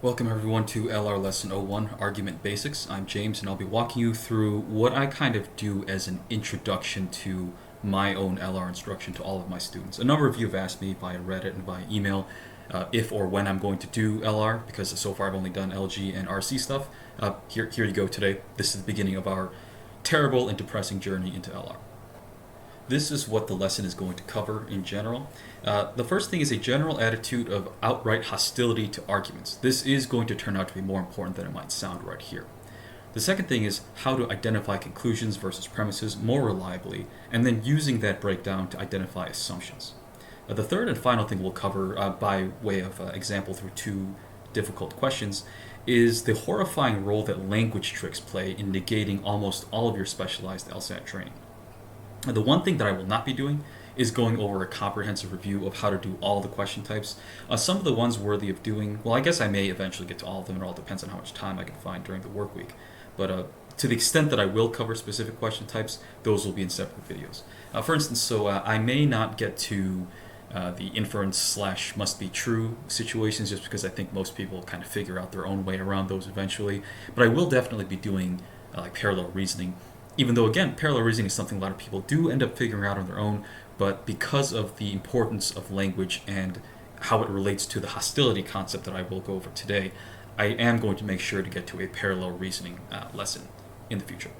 Welcome everyone to LR Lesson 01, Argument Basics. I'm James and I'll be walking you through what I kind of do as an introduction to my own LR instruction to all of my students. A number of you have asked me via Reddit and via email if or when I'm going to do LR, because so far I've only done LG and RC stuff. Here you go today. This is the beginning of our terrible and depressing journey into LR. This is what the lesson is going to cover in general. The first thing is a general attitude of outright hostility to arguments. This is going to turn out to be more important than it might sound right here. The second thing is how to identify conclusions versus premises more reliably, and then using that breakdown to identify assumptions. The third and final thing we'll cover by way of example through two difficult questions is the horrifying role that language tricks play in negating almost all of your specialized LSAT training. The one thing that I will not be doing is going over a comprehensive review of how to do all the question types. Some of the ones worthy of doing, well, I guess I may eventually get to all of them. It all depends on how much time I can find during the work week. But to the extent that I will cover specific question types, those will be in separate videos. For instance, I may not get to the inference / must be true situations just because I think most people kind of figure out their own way around those eventually. But I will definitely be doing like parallel reasoning. Even though, again, parallel reasoning is something a lot of people do end up figuring out on their own, but because of the importance of language and how it relates to the hostility concept that I will go over today, I am going to make sure to get to a parallel reasoning lesson in the future.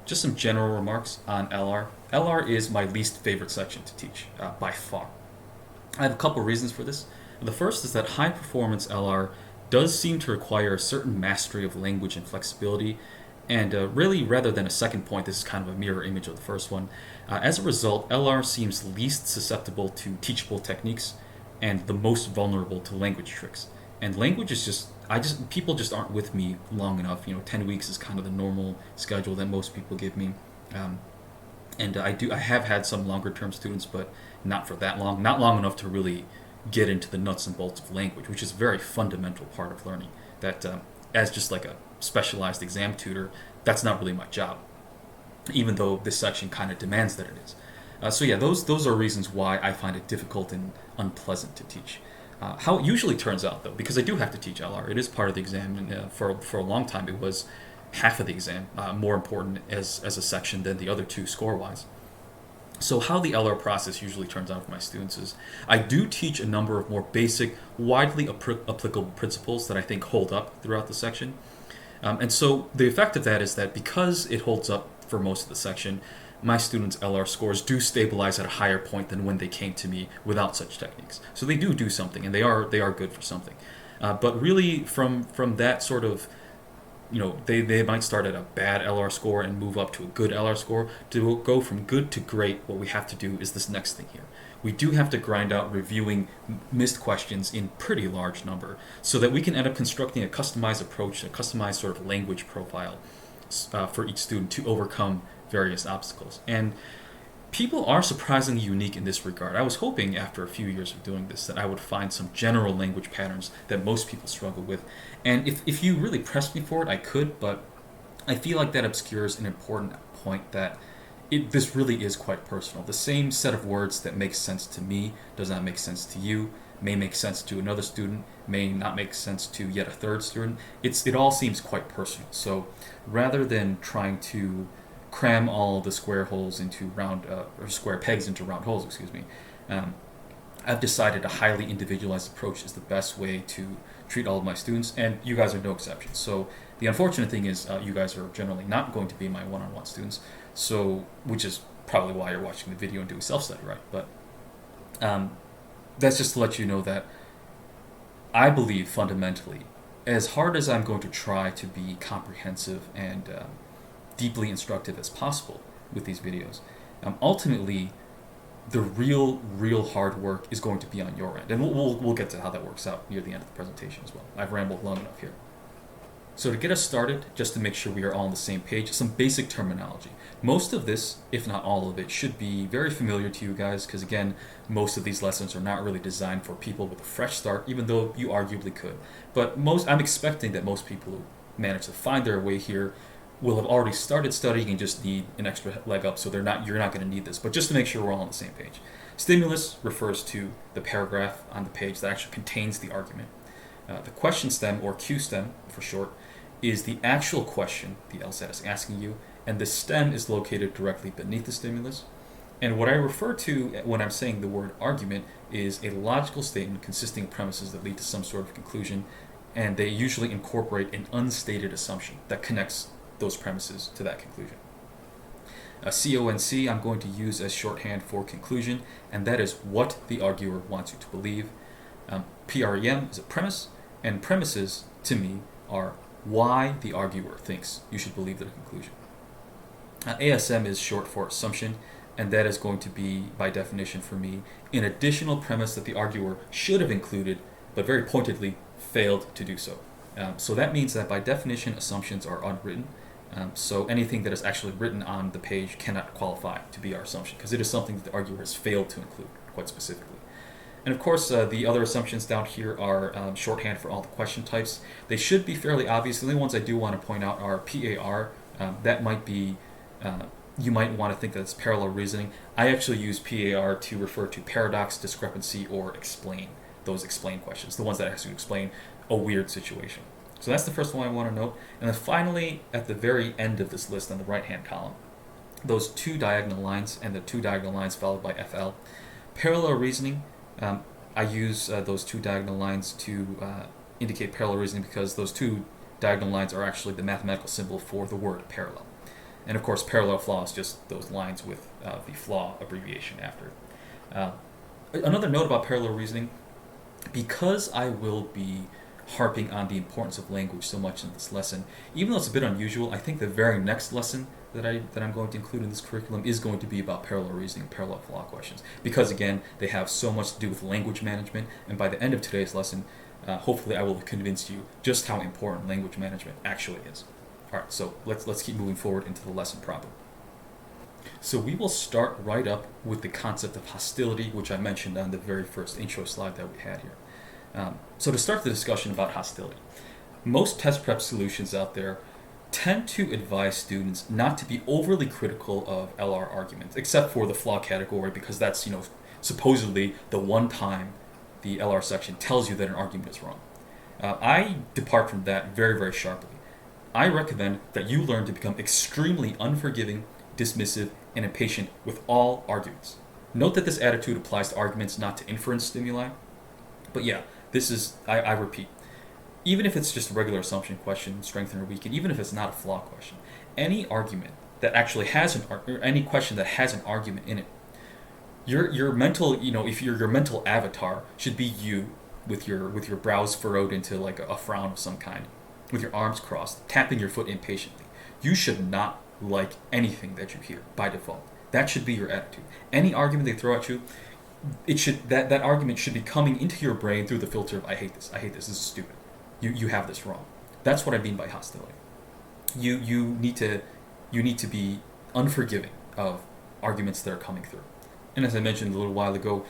Just some general remarks on LR. LR is my least favorite section to teach, by far. I have a couple reasons for this. The first is that high-performance LR does seem to require a certain mastery of language and flexibility. And really, rather than a second point, this is kind of a mirror image of the first one. As a result, LR seems least susceptible to teachable techniques and the most vulnerable to language tricks. And language is people just aren't with me long enough. 10 weeks is kind of the normal schedule that most people give me. And I have had some longer term students, but not for that long. Not long enough to really get into the nuts and bolts of language, which is a very fundamental part of learning. That as just like a specialized exam tutor, that's not really my job, even though this section kind of demands that it is. Those are reasons why I find it difficult and unpleasant to teach. How it usually turns out, though, because I do have to teach LR, it is part of the exam, and for a long time it was half of the exam, more important as a section than the other two score-wise. So how the LR process usually turns out for my students is I do teach a number of more basic, widely applicable principles that I think hold up throughout the section. And so the effect of that is that because it holds up for most of the section, my students' LR scores do stabilize at a higher point than when they came to me without such techniques. So they do something, and they are good for something. But really, from that sort of, they might start at a bad LR score and move up to a good LR score. To go from good to great, what we have to do is this next thing here. We do have to grind out reviewing missed questions in pretty large number so that we can end up constructing a customized approach, a customized sort of language profile for each student to overcome various obstacles. And people are surprisingly unique in this regard. I was hoping after a few years of doing this that I would find some general language patterns that most people struggle with. And if you really pressed me for it, I could, but I feel like that obscures an important point that this really is quite personal. The same set of words that makes sense to me does not make sense to you, may make sense to another student, may not make sense to yet a third student. It all seems quite personal. So rather than trying to cram all the square holes into square pegs into round holes, I've decided a highly individualized approach is the best way to treat all of my students, and you guys are no exception. So the unfortunate thing is you guys are generally not going to be my one-on-one students, so which is probably why you're watching the video and doing self-study, right? But that's just to let you know that I believe fundamentally, as hard as I'm going to try to be comprehensive and deeply instructive as possible with these videos, ultimately the real hard work is going to be on your end, and we'll get to how that works out near the end of the presentation as well. I've rambled long enough here. So to get us started, just to make sure we are all on the same page, some basic terminology. Most of this, if not all of it, should be very familiar to you guys because, again, most of these lessons are not really designed for people with a fresh start, even though you arguably could. But I'm expecting that most people who manage to find their way here will have already started studying and just need an extra leg up, so you're not going to need this. But just to make sure we're all on the same page. Stimulus refers to the paragraph on the page that actually contains the argument. The question stem, or Q stem for short, is the actual question the LSAT is asking you, and the stem is located directly beneath the stimulus. And what I refer to when I'm saying the word argument is a logical statement consisting of premises that lead to some sort of conclusion, and they usually incorporate an unstated assumption that connects those premises to that conclusion. CONC I'm going to use as shorthand for conclusion, and that is what the arguer wants you to believe. PREM is a premise, and premises, to me, are why the arguer thinks you should believe their conclusion. ASM is short for assumption, and that is going to be, by definition for me, an additional premise that the arguer should have included, but very pointedly failed to do so. So that means that by definition, assumptions are unwritten. So anything that is actually written on the page cannot qualify to be our assumption, because it is something that the arguer has failed to include, quite specifically. And of course, the other assumptions down here are shorthand for all the question types. They should be fairly obvious. The only ones I do want to point out are PAR. That might be, you might want to think that it's parallel reasoning. I actually use PAR to refer to paradox, discrepancy, or explain. Those explain questions, the ones that actually explain a weird situation. So that's the first one I want to note. And then finally, at the very end of this list on the right-hand column, those two diagonal lines and the two diagonal lines followed by FL. Parallel reasoning, I use those two diagonal lines to indicate parallel reasoning because those two diagonal lines are actually the mathematical symbol for the word parallel. And of course, parallel flaw is just those lines with the flaw abbreviation after. Another note about parallel reasoning, because I will be harping on the importance of language so much in this lesson, even though it's a bit unusual, I think the very next lesson that I'm going to include in this curriculum is going to be about parallel reasoning, parallel flaw questions, because again, they have so much to do with language management, and by the end of today's lesson, hopefully I will have convinced you just how important language management actually is. Alright, so let's keep moving forward into the lesson problem. So we will start right up with the concept of hostility, which I mentioned on the very first intro slide that we had here. So to start the discussion about hostility, most test prep solutions out there tend to advise students not to be overly critical of LR arguments, except for the flaw category, because that's, supposedly the one time the LR section tells you that an argument is wrong. I depart from that very, very sharply. I recommend that you learn to become extremely unforgiving, dismissive, and impatient with all arguments. Note that this attitude applies to arguments, not to inference stimuli. But yeah, this is, I repeat, even if it's just a regular assumption question, strengthen or weaken, even if it's not a flaw question, any argument that actually has or any question that has an argument in it, your mental, if your mental avatar should be you with your brows furrowed into like a frown of some kind, with your arms crossed, tapping your foot impatiently. You should not like anything that you hear by default. That should be your attitude. Any argument they throw at you, that argument should be coming into your brain through the filter of I hate this, this is stupid. You have this wrong. That's what I mean by hostility. You need to be unforgiving of arguments that are coming through. And as I mentioned a little while ago,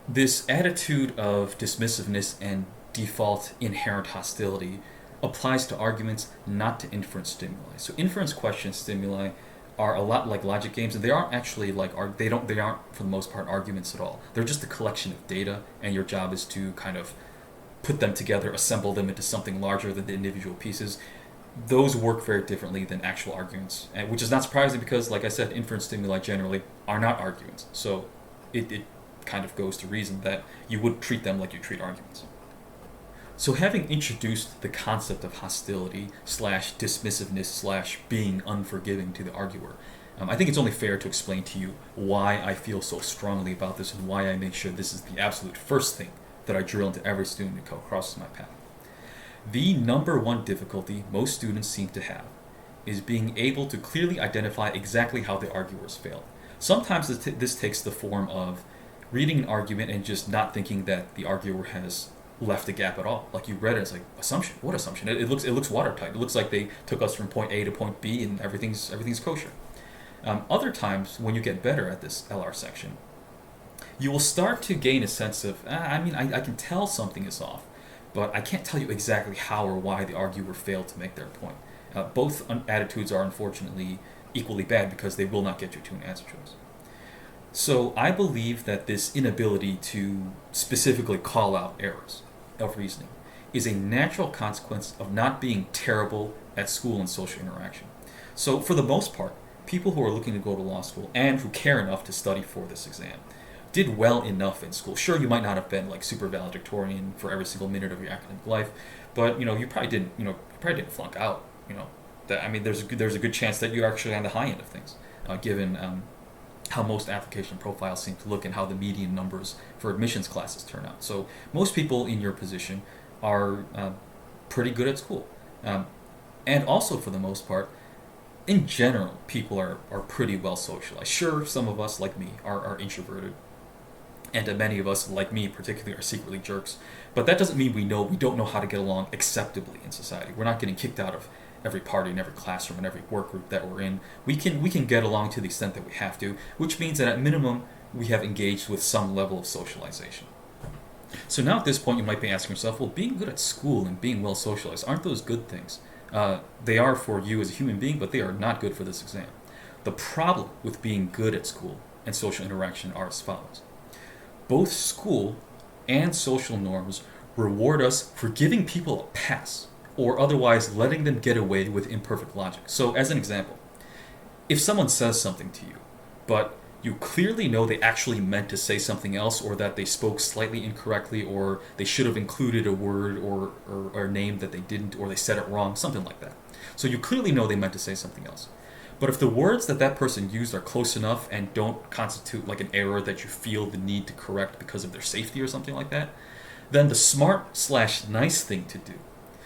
this attitude of dismissiveness and default inherent hostility applies to arguments, not to inference stimuli. So inference question stimuli are a lot like logic games, and they aren't actually they aren't for the most part arguments at all. They're just a collection of data, and your job is to kind of put them together, assemble them into something larger than the individual pieces. Those work very differently than actual arguments, which is not surprising because, like I said, inference stimuli generally are not arguments. So it kind of goes to reason that you would treat them like you treat arguments. So having introduced the concept of hostility / dismissiveness / being unforgiving to the arguer, I think it's only fair to explain to you why I feel so strongly about this and why I make sure this is the absolute first thing that I drill into every student who crosses my path. The number one difficulty most students seem to have is being able to clearly identify exactly how the arguers failed. Sometimes this takes the form of reading an argument and just not thinking that the arguer has left a gap at all. Like you read it, it's like, assumption? What assumption? It looks watertight. It looks like they took us from point A to point B and everything's kosher. Other times, when you get better at this LR section, you will start to gain a sense of, I can tell something is off, but I can't tell you exactly how or why the arguer failed to make their point. Both attitudes are unfortunately equally bad because they will not get you to an answer choice. So I believe that this inability to specifically call out errors of reasoning is a natural consequence of not being terrible at school and social interaction. So, for the most part, people who are looking to go to law school and who care enough to study for this exam did well enough in school. Sure, you might not have been like super valedictorian for every single minute of your academic life, but you probably didn't flunk out. There's a good chance that you're actually on the high end of things, given how most application profiles seem to look and how the median numbers for admissions classes turn out. So most people in your position are pretty good at school, and also for the most part, in general, people are pretty well socialized. Sure, some of us, like me, are introverted, and many of us, like me particularly, are secretly jerks. But that doesn't mean we don't know how to get along acceptably in society. We're not getting kicked out of every party and every classroom and every work group that we're in. We can get along to the extent that we have to, which means that at minimum we have engaged with some level of socialization. So now at this point you might be asking yourself, well, being good at school and being well socialized, aren't those good things? They are for you as a human being, but they are not good for this exam. The problem with being good at school and social interaction are as follows. Both school and social norms reward us for giving people a pass, or otherwise letting them get away with imperfect logic. So as an example, if someone says something to you, but you clearly know they actually meant to say something else, or that they spoke slightly incorrectly, or they should have included a word or a name that they didn't, or they said it wrong, something like that. So you clearly know they meant to say something else. But if the words that person used are close enough and don't constitute like an error that you feel the need to correct because of their safety or something like that, then the smart/nice thing to do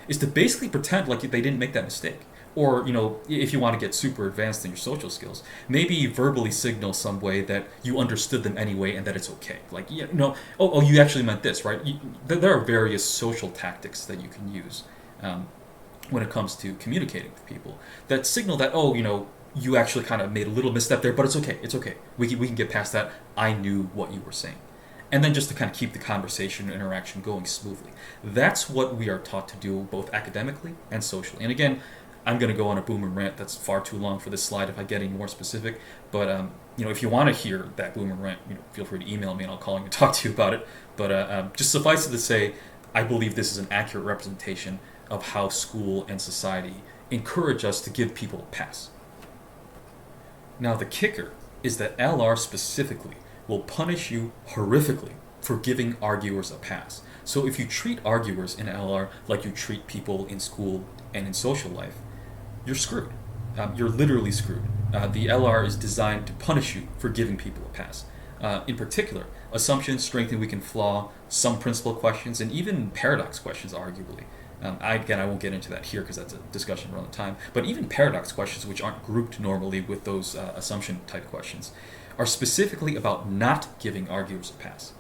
is to basically pretend like they didn't make that mistake. Or, if you want to get super advanced in your social skills, maybe verbally signal some way that you understood them anyway and that it's okay. Like, oh, you actually meant this, right? There are various social tactics that you can use when it comes to communicating with people that signal that, you actually kind of made a little misstep there, but it's okay. We can get past that. I knew what you were saying. And then just to kind of keep the conversation and interaction going smoothly. That's what we are taught to do both academically and socially. And again, I'm going to go on a boomer rant that's far too long for this slide if I get any more specific. But if you want to hear that boomer rant, feel free to email me and I'll call you and talk to you about it. But just suffice it to say, I believe this is an accurate representation of how school and society encourage us to give people a pass. Now the kicker is that LR specifically will punish you horrifically for giving arguers a pass. So if you treat arguers in LR like you treat people in school and in social life, you're screwed. You're literally screwed. The LR is designed to punish you for giving people a pass. In particular, assumptions, strength and weakened flaw, some principal questions, and even paradox questions, arguably. I won't get into that here because that's a discussion around the time, but even paradox questions, which aren't grouped normally with those assumption-type questions, are specifically about not giving arguers a pass.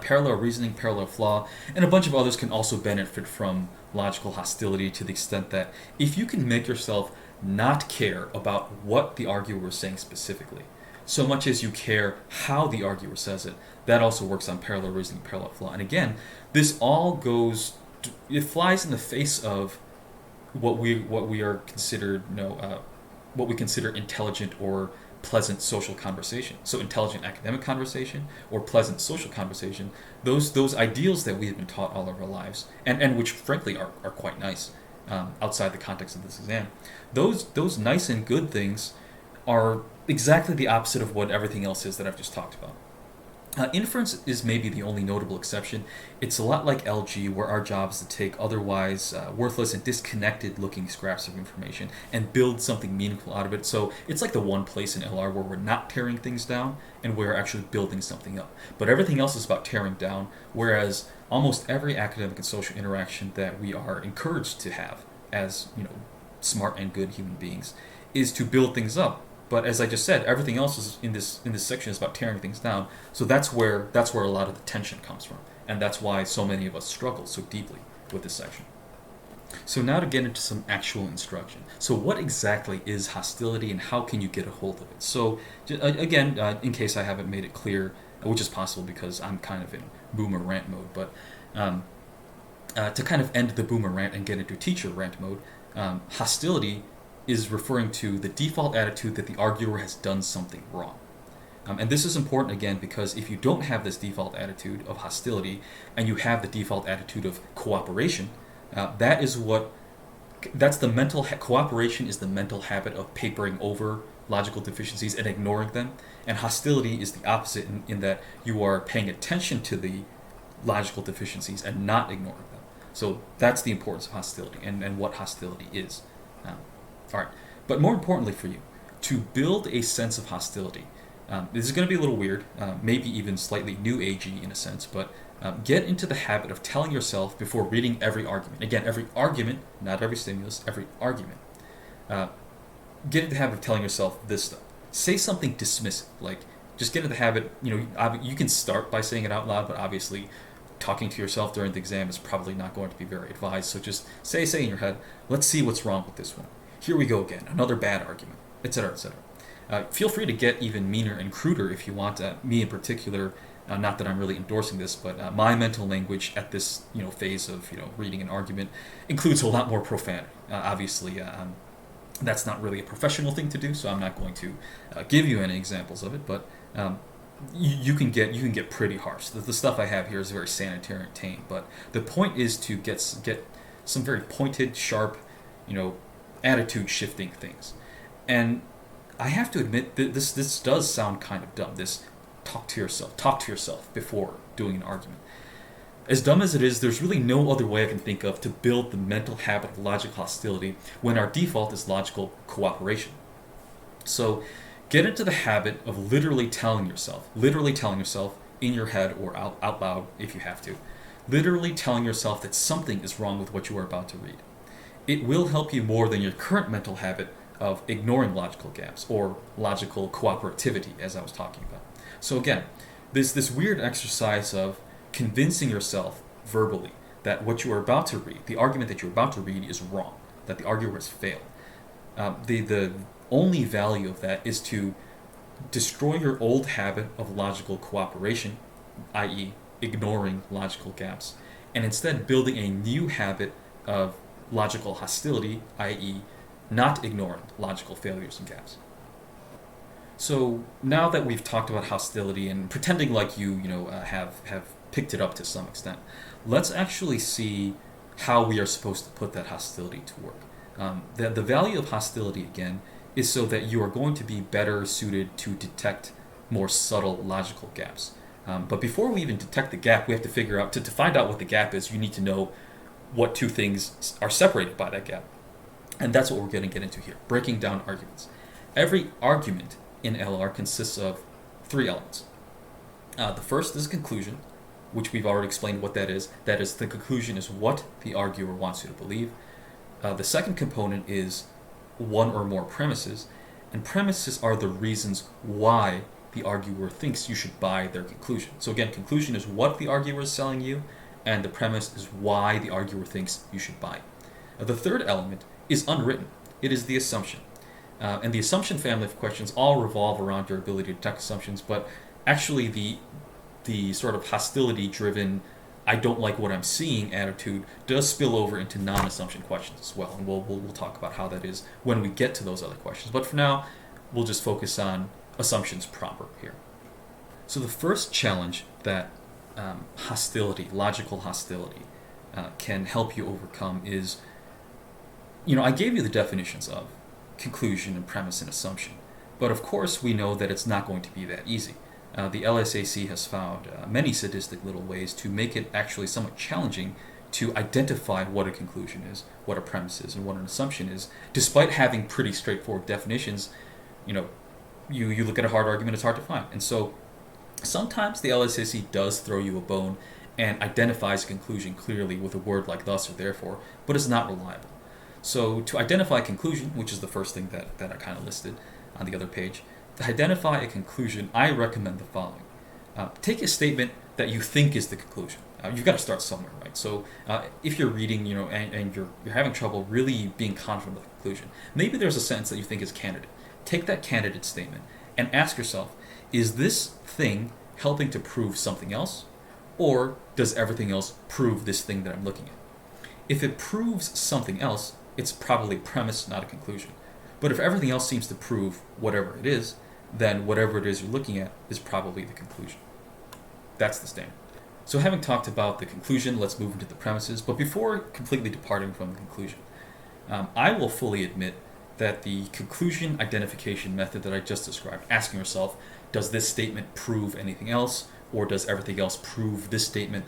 Parallel reasoning, parallel flaw, and a bunch of others can also benefit from logical hostility to the extent that if you can make yourself not care about what the arguer is saying specifically, so much as you care how the arguer says it, that also works on parallel reasoning, parallel flaw. And again, this all it flies in the face of what we are considered, what we consider intelligent or pleasant social conversation. So intelligent academic conversation or pleasant social conversation, those ideals that we have been taught all of our lives, and which frankly are quite nice outside the context of this exam, those nice and good things are exactly the opposite of what everything else is that I've just talked about. Inference is maybe the only notable exception. It's a lot like LG, where our job is to take otherwise worthless and disconnected looking scraps of information and build something meaningful out of it. So it's like the one place in LR where we're not tearing things down and we're actually building something up. But everything else is about tearing down, whereas almost every academic and social interaction that we are encouraged to have as smart and good human beings is to build things up. But as I just said, everything else is in this section is about tearing things down. So that's where a lot of the tension comes from, and that's why so many of us struggle so deeply with this section. So now to get into some actual instruction. So what exactly is hostility, and how can you get a hold of it? So again, in case I haven't made it clear, which is possible because I'm kind of in boomer rant mode, but to kind of end the boomer rant and get into teacher rant mode, hostility is referring to the default attitude that the arguer has done something wrong. And this is important again because if you don't have this default attitude of hostility and you have the default attitude of cooperation, that's the cooperation is the mental habit of papering over logical deficiencies and ignoring them, and hostility is the opposite in that you are paying attention to the logical deficiencies and not ignoring them. So that's the importance of hostility and what hostility is. All right, but more importantly for you, to build a sense of hostility, this is going to be a little weird, maybe even slightly new agey in a sense, but get into the habit of telling yourself before reading every argument. Again, every argument, not every stimulus, every argument. Get into the habit of telling yourself this stuff. Say something dismissive, like just get into the habit. You can start by saying it out loud, but obviously, talking to yourself during the exam is probably not going to be very advised. So just say in your head, let's see what's wrong with this one. Here we go again, another bad argument, etc., etc. Feel free to get even meaner and cruder if you want. Me in particular, not that I'm really endorsing this, but my mental language at this phase of reading an argument includes a lot more profanity. Obviously, that's not really a professional thing to do, so I'm not going to give you any examples of it. But you can get pretty harsh. The stuff I have here is very sanitary and tame. But the point is to get some very pointed, sharp, attitude shifting things. And I have to admit that this does sound kind of dumb. This talk to yourself before doing an argument. As dumb as it is, there's really no other way I can think of to build the mental habit of logical hostility when our default is logical cooperation. So get into the habit of literally telling yourself in your head or out loud if you have to, literally telling yourself that something is wrong with what you are about to read. It will help you more than your current mental habit of ignoring logical gaps or logical cooperativity, as I was talking about. So again, this weird exercise of convincing yourself verbally that what you are about to read, the argument that you're about to read, is wrong, that the arguer has failed. The only value of that is to destroy your old habit of logical cooperation, i.e. ignoring logical gaps, and instead building a new habit of logical hostility, i.e. not ignoring logical failures and gaps. So now that we've talked about hostility and pretending like you have picked it up to some extent, let's actually see how we are supposed to put that hostility to work. The value of hostility, again, is so that you are going to be better suited to detect more subtle logical gaps. But before we even detect the gap, we have to figure out, to find out what the gap is, you need to know what two things are separated by that gap. And that's what we're going to get into here, breaking down arguments. Every argument in LR consists of three elements. The first is conclusion, which we've already explained what that is. That is, the conclusion is what the arguer wants you to believe. The second component is one or more premises, and premises are the reasons why the arguer thinks you should buy their conclusion. So again, conclusion is what the arguer is selling you, and the premise is why the arguer thinks you should buy. The third element is unwritten. It is the assumption. And the assumption family of questions all revolve around your ability to detect assumptions, but actually the sort of hostility-driven, I don't like what I'm seeing attitude does spill over into non-assumption questions as well, and we'll talk about how that is when we get to those other questions. But for now, we'll just focus on assumptions proper here. So the first challenge that logical hostility, can help you overcome is, I gave you the definitions of conclusion and premise and assumption, but of course we know that it's not going to be that easy. The LSAC has found many sadistic little ways to make it actually somewhat challenging to identify what a conclusion is, what a premise is, and what an assumption is. Despite having pretty straightforward definitions, you look at a hard argument, it's hard to find. And so sometimes the LSAC does throw you a bone and identifies a conclusion clearly with a word like thus or therefore, but it's not reliable. So to identify a conclusion, which is the first thing that I kind of listed on the other page, to identify a conclusion, I recommend the following. Take a statement that you think is the conclusion. You've got to start somewhere, right? So if you're reading, and you're having trouble really being confident with the conclusion, maybe there's a sentence that you think is candidate. Take that candidate statement and ask yourself, is this thing helping to prove something else, or does everything else prove this thing that I'm looking at? If it proves something else, it's probably a premise, not a conclusion. But if everything else seems to prove whatever it is, then whatever it is you're looking at is probably the conclusion. That's the standard. So having talked about the conclusion, let's move into the premises. But before completely departing from the conclusion, I will fully admit that the conclusion identification method that I just described, asking yourself, does this statement prove anything else, or does everything else prove this statement?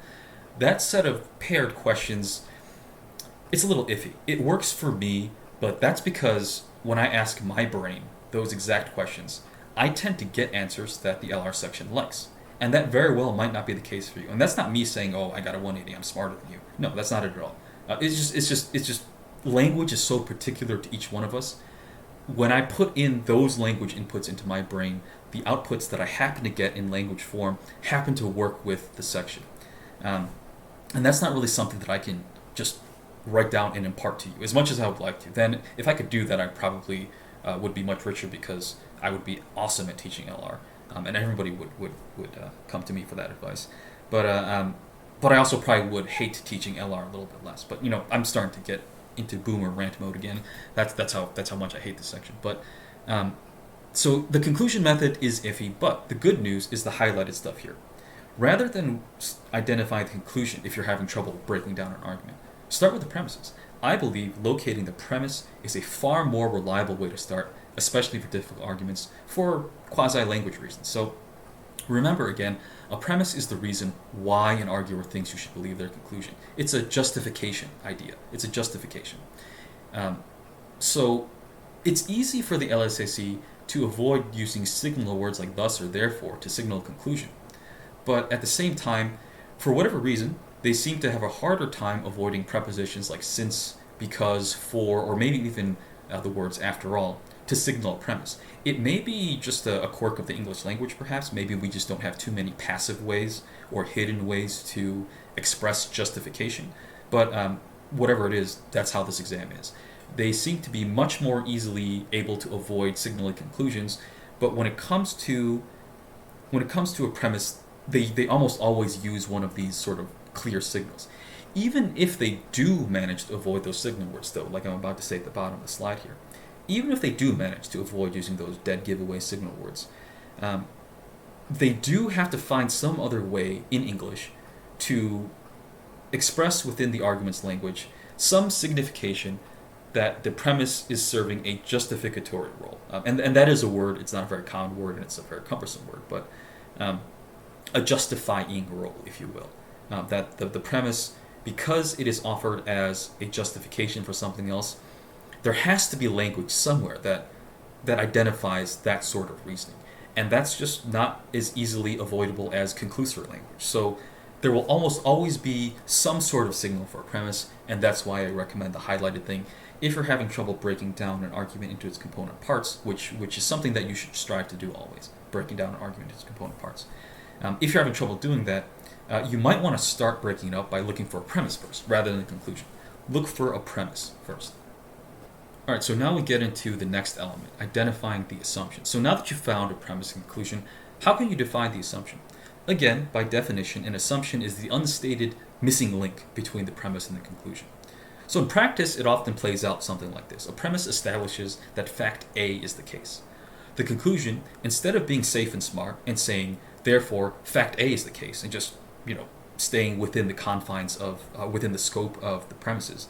That set of paired questions, it's a little iffy. It works for me, but that's because when I ask my brain those exact questions, I tend to get answers that the LR section likes. And that very well might not be the case for you. And that's not me saying, "Oh, I got a 180, I'm smarter than you." No, that's not it at all. It's just language is so particular to each one of us. When I put in those language inputs into my brain, the outputs that I happen to get in language form happen to work with the section. And that's not really something that I can just write down and impart to you, as much as I would like to. Then, if I could do that, I probably would be much richer, because I would be awesome at teaching LR. And everybody would come to me for that advice. But I also probably would hate teaching LR a little bit less. But I'm starting to get into boomer rant mode again. That's how much I hate this section. But so the conclusion method is iffy, but the good news is the highlighted stuff here. Rather than identify the conclusion if you're having trouble breaking down an argument, start with the premises. I believe locating the premise is a far more reliable way to start, especially for difficult arguments, for quasi-language reasons. So remember again, a premise is the reason why an arguer thinks you should believe their conclusion. It's a justification idea. It's a justification. So it's easy for the LSAC to avoid using signal words like thus or therefore to signal a conclusion. But at the same time, for whatever reason, they seem to have a harder time avoiding prepositions like since, because, for, or maybe even the words after all, to signal a premise. It may be just a quirk of the English language, perhaps. Maybe we just don't have too many passive ways or hidden ways to express justification. But whatever it is, that's how this exam is. They seem to be much more easily able to avoid signaling conclusions, but when it comes to a premise, they almost always use one of these sort of clear signals. Even if they do manage to avoid those signal words, though, like I'm about to say at the bottom of the slide here, even if they do manage to avoid using those dead giveaway signal words, they do have to find some other way in English to express within the argument's language some signification that the premise is serving a justificatory role. And that is a word, it's not a very common word, and it's a very cumbersome word, but a justifying role, if you will. That the premise, because it is offered as a justification for something else, there has to be language somewhere that identifies that sort of reasoning. And that's just not as easily avoidable as conclusory language. So there will almost always be some sort of signal for a premise, and that's why I recommend the highlighted thing. If you're having trouble breaking down an argument into its component parts, which is something that you should strive to do always, breaking down an argument into its component parts. If you're having trouble doing that, you might want to start breaking it up by looking for a premise first, rather than a conclusion. Look for a premise first. Alright, so now we get into the next element, identifying the assumption. So now that you've found a premise and conclusion, how can you define the assumption? Again, by definition, an assumption is the unstated missing link between the premise and the conclusion. So in practice, it often plays out something like this. A premise establishes that fact A is the case. The conclusion, instead of being safe and smart and saying, therefore, fact A is the case, and just, staying within the confines of, within the scope of the premises,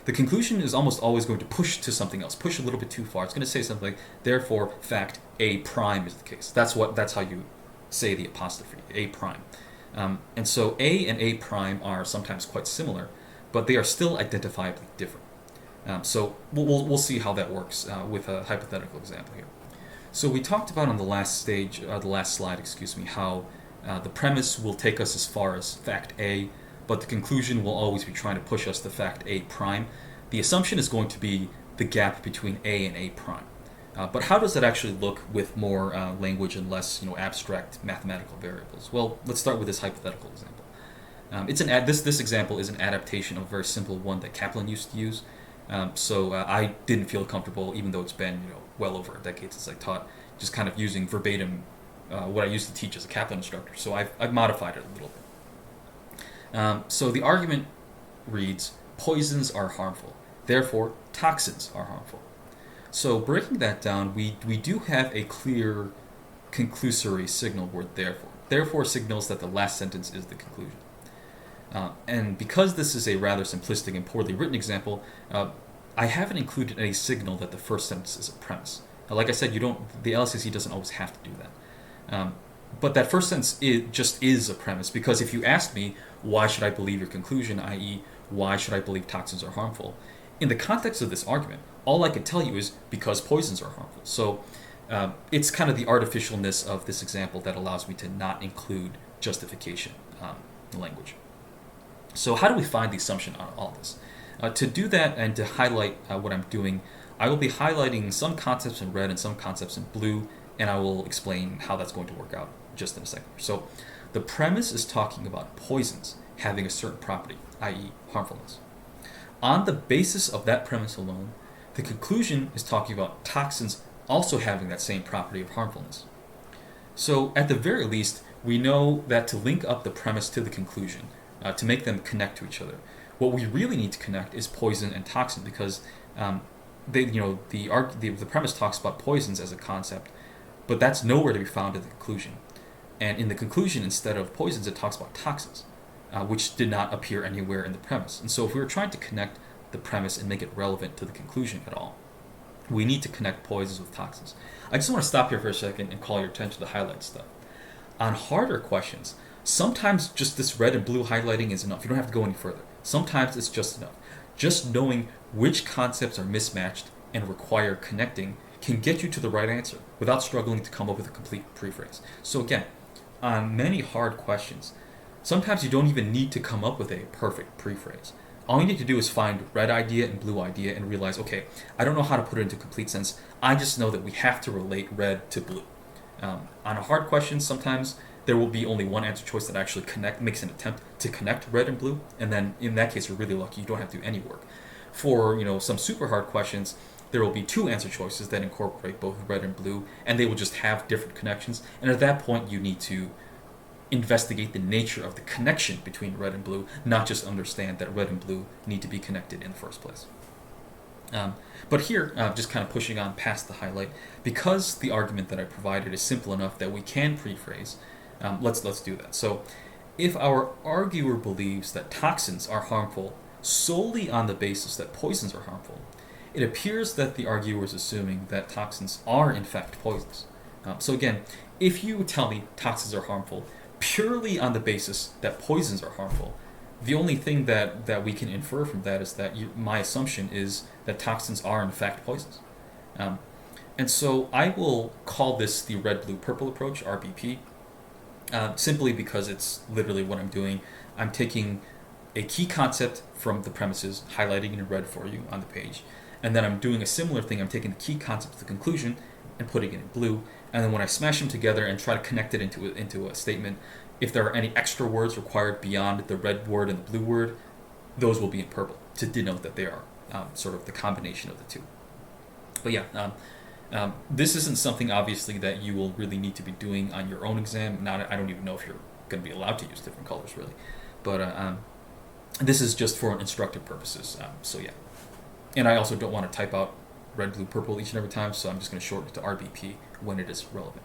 the conclusion is almost always going to push to something else, push a little bit too far. It's going to say something like, therefore, fact A prime is the case. That's how you say the apostrophe, A prime. And so A and A prime are sometimes quite similar, but they are still identifiably different. So we'll see how that works with a hypothetical example here. So we talked about on the last slide, how the premise will take us as far as fact A, but the conclusion will always be trying to push us to fact A prime. The assumption is going to be the gap between A and A prime. But how does that actually look with more language and less, abstract mathematical variables? Well, let's start with this hypothetical example. This example is an adaptation of a very simple one that Kaplan used to use. So I didn't feel comfortable, even though it's been well over a decade since I taught, just kind of using verbatim what I used to teach as a Kaplan instructor. So I've modified it a little bit. So the argument reads, poisons are harmful, therefore toxins are harmful. So breaking that down, we do have a clear conclusory signal word therefore. Therefore signals that the last sentence is the conclusion. And because this is a rather simplistic and poorly written example, I haven't included any signal that the first sentence is a premise. Now, like I said, the LSAT doesn't always have to do that. But that first sentence just is a premise, because if you asked me, why should I believe your conclusion, i.e., why should I believe toxins are harmful, in the context of this argument, all I could tell you is because poisons are harmful. So it's kind of the artificialness of this example that allows me to not include justification language. So how do we find the assumption on all this? To do that and to highlight what I'm doing, I will be highlighting some concepts in red and some concepts in blue, and I will explain how that's going to work out just in a second. So the premise is talking about poisons having a certain property, i.e. harmfulness. On the basis of that premise alone, the conclusion is talking about toxins also having that same property of harmfulness. So at the very least, we know that to link up the premise to the conclusion, to make them connect to each other, what we really need to connect is poison and toxin, because the premise talks about poisons as a concept, but that's nowhere to be found in the conclusion. And in the conclusion, instead of poisons, it talks about toxins, which did not appear anywhere in the premise. And so if we were trying to connect the premise and make it relevant to the conclusion at all, we need to connect poisons with toxins. I just want to stop here for a second and call your attention to the highlight stuff. On harder questions, sometimes just this red and blue highlighting is enough. You don't have to go any further. Sometimes it's just enough. Just knowing which concepts are mismatched and require connecting can get you to the right answer without struggling to come up with a complete prephrase. So again, on many hard questions, sometimes you don't even need to come up with a perfect prephrase. All you need to do is find red idea and blue idea and realize, okay, I don't know how to put it into complete sense. I just know that we have to relate red to blue. On a hard question, sometimes there will be only one answer choice that actually makes an attempt to connect red and blue, and then in that case, you're really lucky. You don't have to do any work. For some super hard questions, there will be two answer choices that incorporate both red and blue, and they will just have different connections. And at that point, you need to investigate the nature of the connection between red and blue, not just understand that red and blue need to be connected in the first place. But here, just kind of pushing on past the highlight, because the argument that I provided is simple enough that we can prephrase, let's do that. So if our arguer believes that toxins are harmful solely on the basis that poisons are harmful, it appears that the arguer is assuming that toxins are in fact poisons. So again, if you tell me toxins are harmful purely on the basis that poisons are harmful, the only thing that we can infer from that is that my assumption is that toxins are in fact poisons. And so I will call this the red, blue, purple approach, RBP, simply because it's literally what I'm doing. I'm taking a key concept from the premises, highlighting it in red for you on the page, and then I'm doing a similar thing. I'm taking the key concept of the conclusion and putting it in blue, and then when I smash them together and try to connect it into a statement, if there are any extra words required beyond the red word and the blue word, those will be in purple to denote that they are sort of the combination of the two. But yeah, this isn't something obviously that you will really need to be doing on your own exam. I don't even know if you're going to be allowed to use different colors really, but this is just for instructive purposes. So yeah, and I also don't want to type out red, blue, purple each and every time, so I'm just going to shorten it to RBP when it is relevant.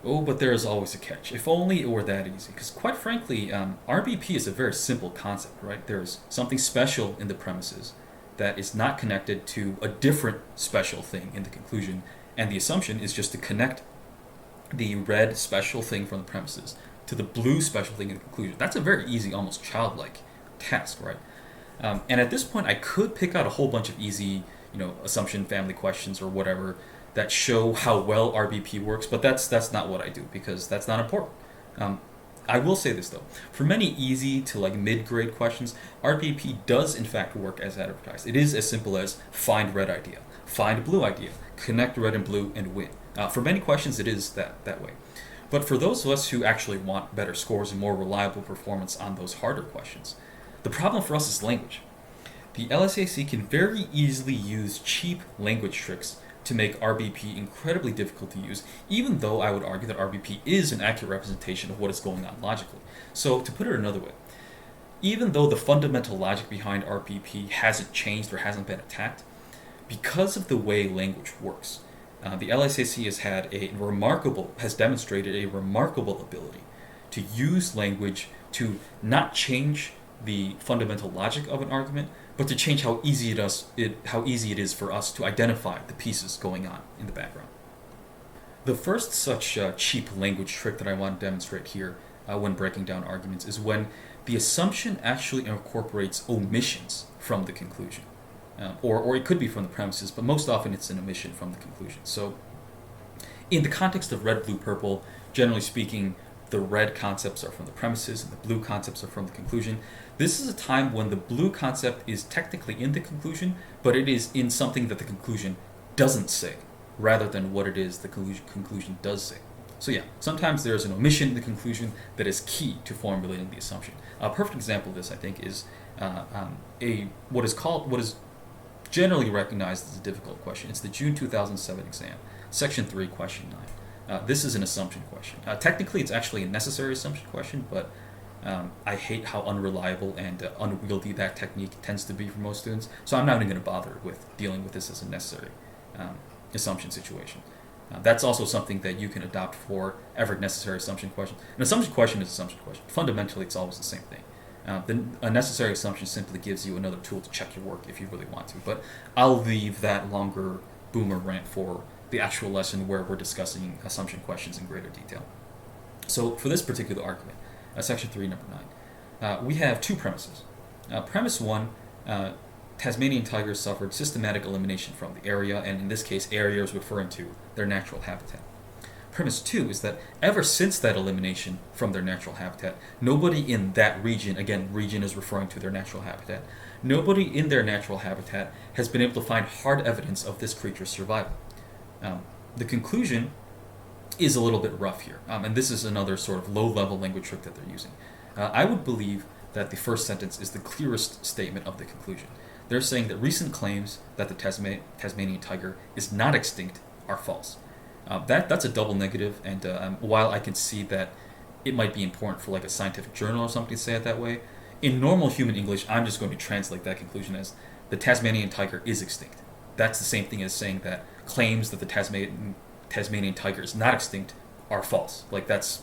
Oh, but there is always a catch. If only it were that easy. Because quite frankly, RBP is a very simple concept, right? There's something special in the premises that is not connected to a different special thing in the conclusion, and the assumption is just to connect the red special thing from the premises to the blue special thing in the conclusion. That's a very easy, almost childlike task, right? And at this point, I could pick out a whole bunch of easy, assumption family questions or whatever that show how well RBP works, but that's not what I do, because that's not important. I will say this though, for many easy to mid-grade questions, RBP does in fact work as advertised. It is as simple as find red idea, find blue idea, connect red and blue, and win. For many questions it is that way. But for those of us who actually want better scores and more reliable performance on those harder questions, the problem for us is language. The LSAC can very easily use cheap language tricks to make RBP incredibly difficult to use, even though I would argue that RBP is an accurate representation of what is going on logically. So to put it another way, even though the fundamental logic behind RBP hasn't changed or hasn't been attacked, because of the way language works, The LSAC has demonstrated a remarkable ability to use language to not change the fundamental logic of an argument, but to change how easy it is for us to identify the pieces going on in the background. The first such cheap language trick that I want to demonstrate here when breaking down arguments is when the assumption actually incorporates omissions from the conclusion. Or it could be from the premises, but most often it's an omission from the conclusion. So in the context of red, blue, purple, generally speaking, the red concepts are from the premises and the blue concepts are from the conclusion. This is a time when the blue concept is technically in the conclusion, but it is in something that the conclusion doesn't say, rather than what it is the conclusion does say. So yeah, sometimes there's an omission in the conclusion that is key to formulating the assumption. A perfect example of this, I think, is what is generally recognized as a difficult question. It's the June 2007 exam, Section 3, Question 9. This is an assumption question. Technically, it's actually a necessary assumption question, but I hate how unreliable and unwieldy that technique tends to be for most students, so I'm not even going to bother with dealing with this as a necessary assumption situation. That's also something that you can adopt for every necessary assumption question. An assumption question is an assumption question. Fundamentally, it's always the same thing. A necessary assumption simply gives you another tool to check your work if you really want to. But I'll leave that longer boomer rant for the actual lesson where we're discussing assumption questions in greater detail. So for this particular argument, Section 3, Number 9, we have two premises. Premise 1, Tasmanian tigers suffered systematic elimination from the area, and in this case, area is referring to their natural habitat. Premise 2 is that ever since that elimination from their natural habitat, nobody in that region, again, region is referring to their natural habitat, nobody in their natural habitat has been able to find hard evidence of this creature's survival. The conclusion is a little bit rough here, and this is another sort of low-level language trick that they're using. I would believe that the first sentence is the clearest statement of the conclusion. They're saying that recent claims that the Tasmanian tiger is not extinct are false. That's a double negative, and while I can see that it might be important for like a scientific journal or something to say it that way, in normal human English, I'm just going to translate that conclusion as the Tasmanian tiger is extinct. That's the same thing as saying that claims that the Tasmanian tiger is not extinct are false. Like that's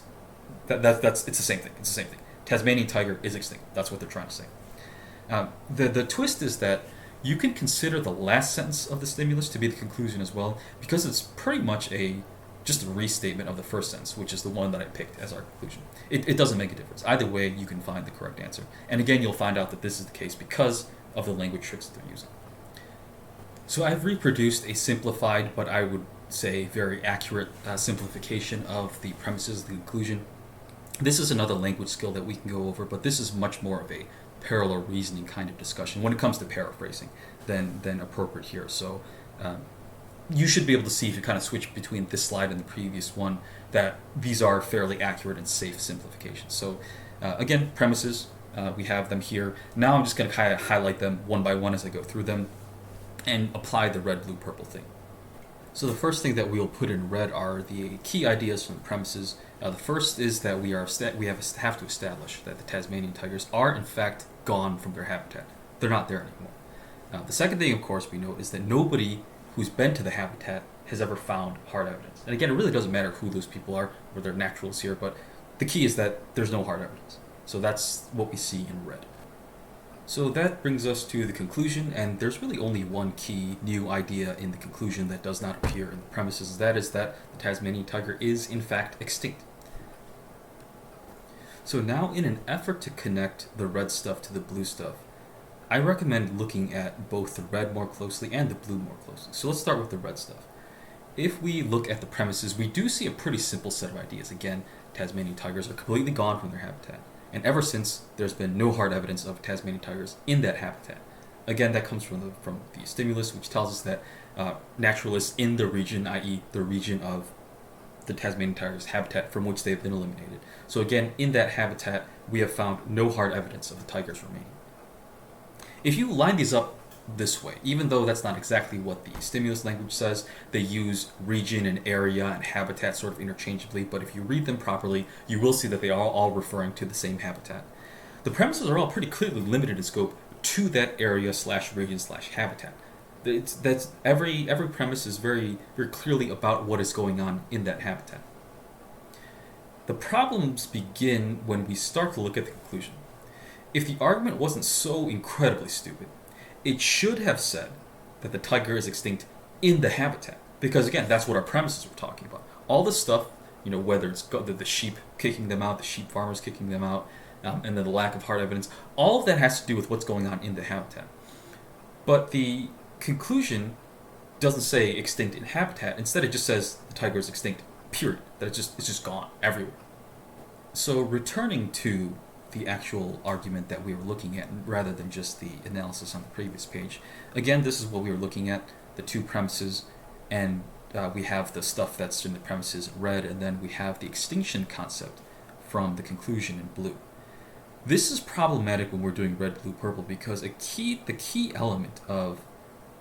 it's the same thing. It's the same thing. Tasmanian tiger is extinct. That's what they're trying to say. The twist is that you can consider the last sentence of the stimulus to be the conclusion as well, because it's pretty much just a restatement of the first sentence, which is the one that I picked as our conclusion. It doesn't make a difference. Either way, you can find the correct answer. And again, you'll find out that this is the case because of the language tricks that they're using. So I've reproduced a simplified, but I would say very accurate simplification of the premises of the conclusion. This is another language skill that we can go over, but this is much more of a parallel reasoning kind of discussion when it comes to paraphrasing than appropriate here. So you should be able to see, if you kind of switch between this slide and the previous one, that these are fairly accurate and safe simplifications. So again, premises, we have them here. Now I'm just going to kind of highlight them one by one as I go through them and apply the red, blue, purple thing. So the first thing that we'll put in red are the key ideas from the premises. The first is that we have to establish that the Tasmanian tigers are in fact gone from their habitat. They're not there anymore. The second thing, of course, we note is that nobody who's been to the habitat has ever found hard evidence. And again, it really doesn't matter who those people are or they're naturalists here, but the key is that there's no hard evidence. So that's what we see in red. So that brings us to the conclusion, and there's really only one key new idea in the conclusion that does not appear in the premises. That is that the Tasmanian tiger is in fact extinct. So now, in an effort to connect the red stuff to the blue stuff, I recommend looking at both the red more closely and the blue more closely. So let's start with the red stuff. If we look at the premises, we do see a pretty simple set of ideas. Again, Tasmanian tigers are completely gone from their habitat. And ever since, there's been no hard evidence of Tasmanian tigers in that habitat. Again, that comes from the stimulus, which tells us that naturalists in the region, i.e. the region of the Tasmanian tiger's habitat from which they've been eliminated. So again, in that habitat, we have found no hard evidence of the tigers remaining. If you line these up this way, even though that's not exactly what the stimulus language says, they use region and area and habitat sort of interchangeably, but if you read them properly, you will see that they are all referring to the same habitat. The premises are all pretty clearly limited in scope to that area/region/habitat. That's every premise is very very clearly about what is going on in that habitat. The problems begin when we start to look at the conclusion. If the argument wasn't so incredibly stupid, it should have said that the tiger is extinct in the habitat. Because again, that's what our premises were talking about. All this stuff, whether it's the sheep kicking them out, the sheep farmers kicking them out, and then the lack of hard evidence, all of that has to do with what's going on in the habitat. But the conclusion doesn't say extinct in habitat. Instead, it just says the tiger is extinct, period. That it's just gone everywhere. So returning to the actual argument that we were looking at rather than just the analysis on the previous page. Again, this is what we were looking at, the two premises, and we have the stuff that's in the premises in red, and then we have the extinction concept from the conclusion in blue. This is problematic when we're doing red, blue, purple because the key element of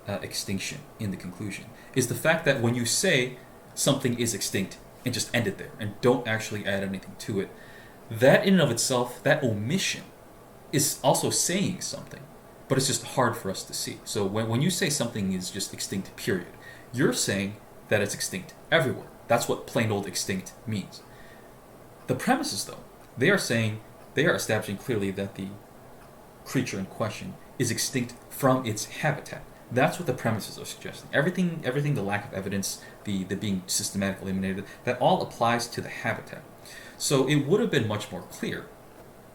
extinction in the conclusion is the fact that when you say something is extinct and just end it there and don't actually add anything to it, that in and of itself, that omission is also saying something, but it's just hard for us to see. So when you say something is just extinct, period, you're saying that it's extinct everywhere. That's what plain old extinct means. The premises, though, they are establishing clearly that the creature in question is extinct from its habitat. That's what the premises are suggesting. Everything, the lack of evidence, the being systematically eliminated, that all applies to the habitat. So it would have been much more clear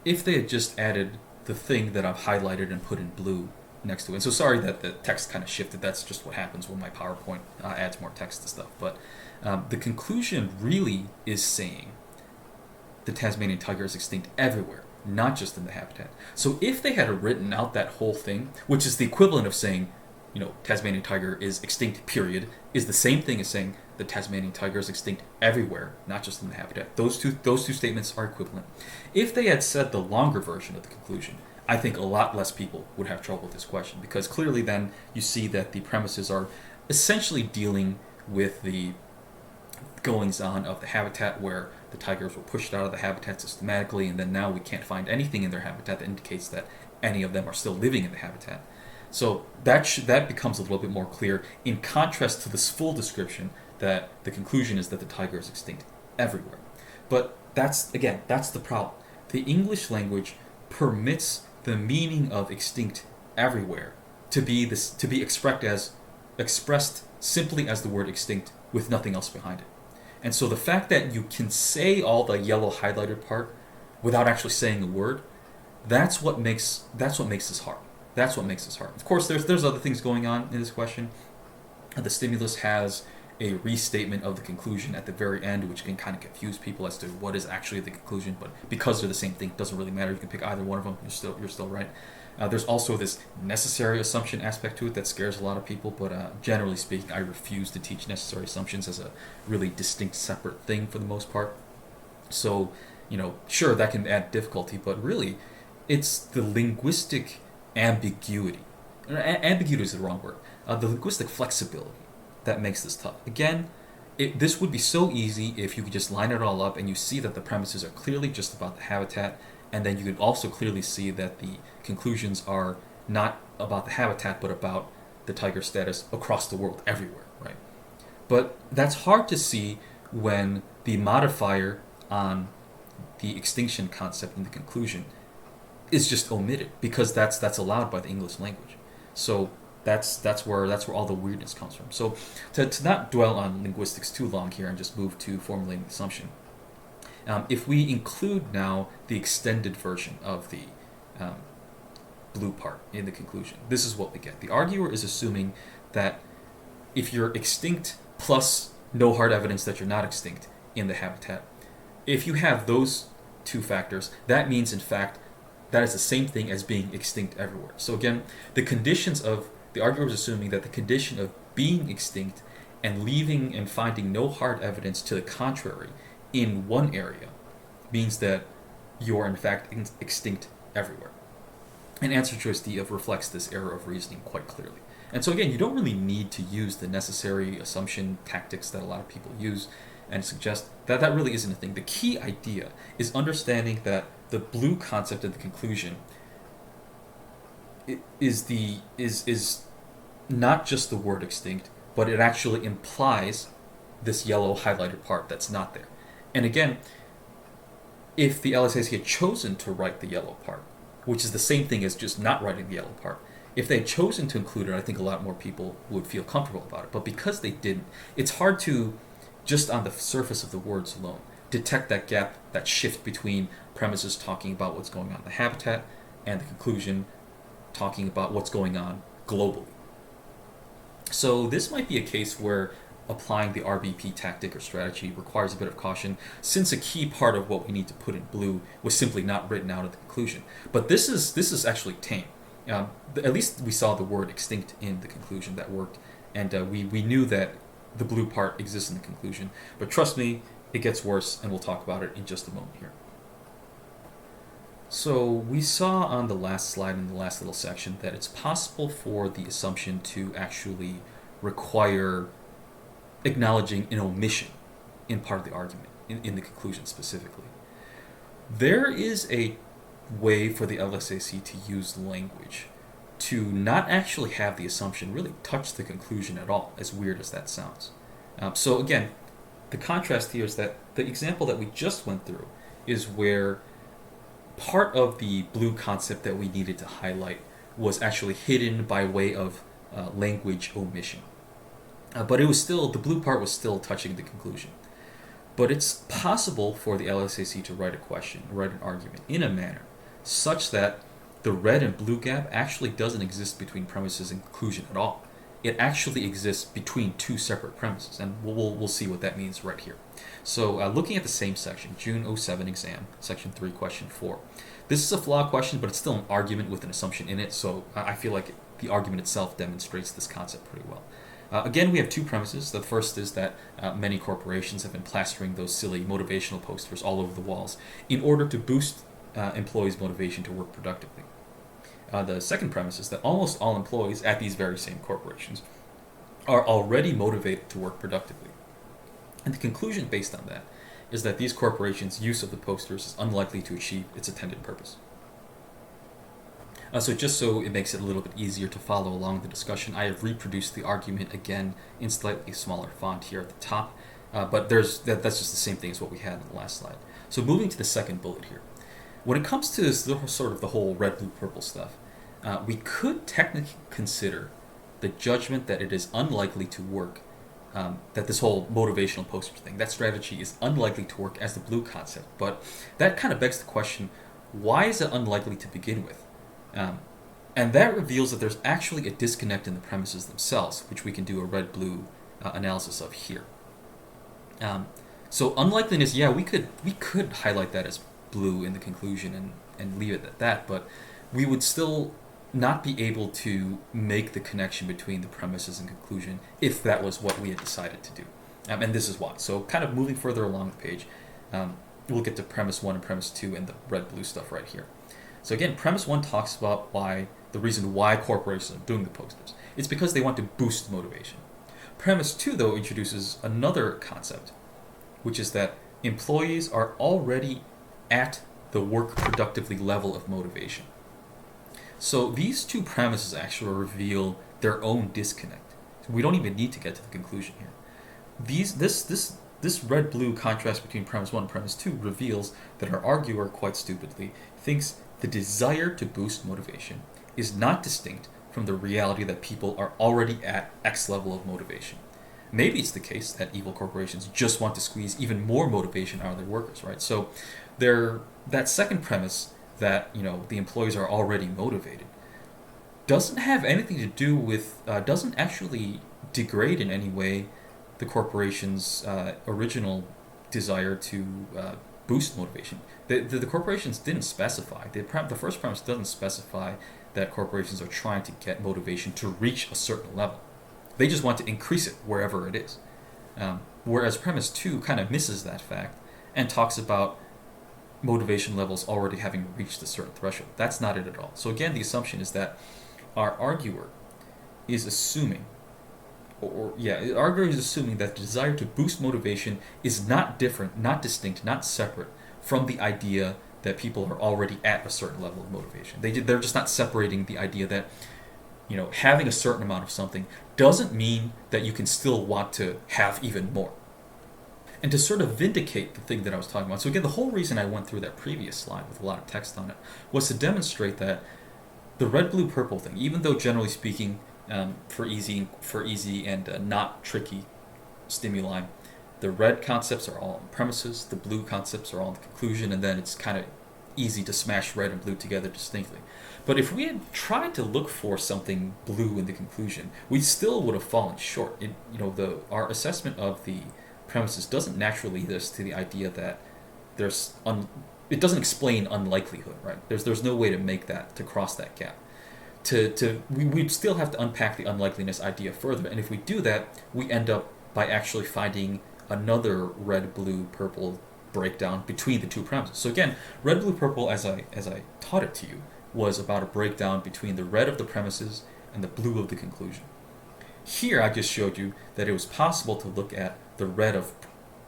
if they had just added the thing that I've highlighted and put in blue next to it. And so sorry that the text kind of shifted. That's just what happens when my PowerPoint adds more text to stuff. But the conclusion really is saying the Tasmanian tiger is extinct everywhere, not just in the habitat. So if they had written out that whole thing, which is the equivalent of saying, Tasmanian tiger is extinct, period, is the same thing as saying the Tasmanian tiger is extinct everywhere, not just in the habitat. Those two statements are equivalent. If they had said the longer version of the conclusion, I think a lot less people would have trouble with this question, because clearly then you see that the premises are essentially dealing with the goings-on of the habitat, where the tigers were pushed out of the habitat systematically, and then now we can't find anything in their habitat that indicates that any of them are still living in the habitat. So that becomes a little bit more clear, in contrast to this full description that the conclusion is that the tiger is extinct everywhere. But that's the problem. The English language permits the meaning of extinct everywhere to be expressed simply as the word extinct with nothing else behind it. And so the fact that you can say all the yellow highlighted part without actually saying a word, that's what makes this hard. That's what makes this hard. Of course, there's other things going on in this question. The stimulus has a restatement of the conclusion at the very end, which can kind of confuse people as to what is actually the conclusion. But because they're the same thing, it doesn't really matter. You can pick either one of them. You're still right. There's also this necessary assumption aspect to it that scares a lot of people. But generally speaking, I refuse to teach necessary assumptions as a really distinct, separate thing for the most part. So, sure, that can add difficulty, but really, it's the linguistic ambiguity. Ambiguity is the wrong word. The linguistic flexibility that makes this tough. Again, this would be so easy if you could just line it all up and you see that the premises are clearly just about the habitat, and then you could also clearly see that the conclusions are not about the habitat but about the tiger status across the world, everywhere, right? But that's hard to see when the modifier on the extinction concept in the conclusion is just omitted, because that's allowed by the English language. So that's where all the weirdness comes from. So to not dwell on linguistics too long here and just move to formulating the assumption, if we include now the extended version of the blue part in the conclusion, this is what we get. The arguer is assuming that if you're extinct plus no hard evidence that you're not extinct in the habitat, if you have those two factors, that means in fact that is the same thing as being extinct everywhere. So again, the arguer is assuming that the condition of being extinct and leaving and finding no hard evidence to the contrary in one area means that you are in fact extinct everywhere. And answer choice D reflects this error of reasoning quite clearly. And so again, you don't really need to use the necessary assumption tactics that a lot of people use and suggest that really isn't a thing. The key idea is understanding that the blue concept of the conclusion is not just the word extinct, but it actually implies this yellow highlighted part that's not there. And again, if the LSAC had chosen to write the yellow part, which is the same thing as just not writing the yellow part, if they had chosen to include it, I think a lot more people would feel comfortable about it. But because they didn't, it's hard to, just on the surface of the words alone, detect that gap, that shift between premises talking about what's going on in the habitat and the conclusion talking about what's going on globally. So this might be a case where applying the RBP tactic or strategy requires a bit of caution, since a key part of what we need to put in blue was simply not written out at the conclusion. But this is actually tame. At least we saw the word extinct in the conclusion. That worked, and we knew that the blue part exists in the conclusion. But trust me, it gets worse, and we'll talk about it in just a moment here. So we saw on the last slide in the last little section that it's possible for the assumption to actually require acknowledging an omission in part of the argument, in the conclusion specifically. There is a way for the LSAC to use language to not actually have the assumption really touch the conclusion at all, as weird as that sounds. So again, the contrast here is that the example that we just went through is where part of the blue concept that we needed to highlight was actually hidden by way of language omission. But it was still, the blue part was still touching the conclusion. But it's possible for the LSAC to write a question, write an argument in a manner such that the red and blue gap actually doesn't exist between premises and conclusion at all. It actually exists between two separate premises, and we'll see what that means right here. So looking at the same section, June 07 exam, section 3, question 4. This is a flaw question, but it's still an argument with an assumption in it, so I feel like the argument itself demonstrates this concept pretty well. Again, we have two premises. The first is that many corporations have been plastering those silly motivational posters all over the walls in order to boost employees' motivation to work productively. The second premise is that almost all employees at these very same corporations are already motivated to work productively. And the conclusion based on that is that these corporations' use of the posters is unlikely to achieve its intended purpose. So just so it makes it a little bit easier to follow along the discussion, I have reproduced the argument again in slightly smaller font here at the top, but that's just the same thing as what we had in the last slide. So moving to the second bullet here. When it comes to this, sort of the whole red, blue, purple stuff, we could technically consider the judgment that it is unlikely to work, that this whole motivational poster thing, that strategy is unlikely to work as the blue concept. But that kind of begs the question, why is it unlikely to begin with? And that reveals that there's actually a disconnect in the premises themselves, which we can do a red-blue analysis of here. So unlikeliness, yeah, we could highlight that as blue in the conclusion and leave it at that, but we would still not be able to make the connection between the premises and conclusion if that was what we had decided to do. And this is why. So kind of moving further along the page, we'll get to premise 1 and premise 2 and the red-blue stuff right here. So again, premise 1 talks about the reason why corporations are doing the posters. It's because they want to boost motivation. Premise 2, though, introduces another concept, which is that employees are already at the work productively level of motivation. So these two premises actually reveal their own disconnect. We don't even need to get to the conclusion here. This red-blue contrast between premise 1 and premise 2 reveals that our arguer, quite stupidly, thinks the desire to boost motivation is not distinct from the reality that people are already at X level of motivation. Maybe it's the case that evil corporations just want to squeeze even more motivation out of their workers, right? So that second premise that the employees are already motivated doesn't have anything to do with, doesn't actually degrade in any way the corporation's original desire to boost motivation. The corporations didn't specify. The first premise doesn't specify that corporations are trying to get motivation to reach a certain level. They just want to increase it wherever it is. Whereas premise 2 kind of misses that fact and talks about motivation levels already having reached a certain threshold. That's not it at all. So again, the assumption is that our arguer is assuming, the arguer is assuming that the desire to boost motivation is not different, not distinct, not separate from the idea that people are already at a certain level of motivation. They're just not separating the idea that having a certain amount of something doesn't mean that you can still want to have even more. And to sort of vindicate the thing that I was talking about, so again, the whole reason I went through that previous slide with a lot of text on it was to demonstrate that the red, blue, purple thing, even though generally speaking, for easy and not tricky stimuli, the red concepts are all in premises, the blue concepts are all in the conclusion, and then it's kind of easy to smash red and blue together distinctly. But if we had tried to look for something blue in the conclusion, we still would have fallen short. Our assessment of the premises doesn't naturally lead us to the idea that it doesn't explain unlikelihood, right? There's no way to make that, to cross that gap. We'd still have to unpack the unlikeliness idea further, and if we do that, we end up by actually finding another red, blue, purple breakdown between the two premises. So again, red, blue, purple, as I taught it to you, was about a breakdown between the red of the premises and the blue of the conclusion. Here I just showed you that it was possible to look at the red of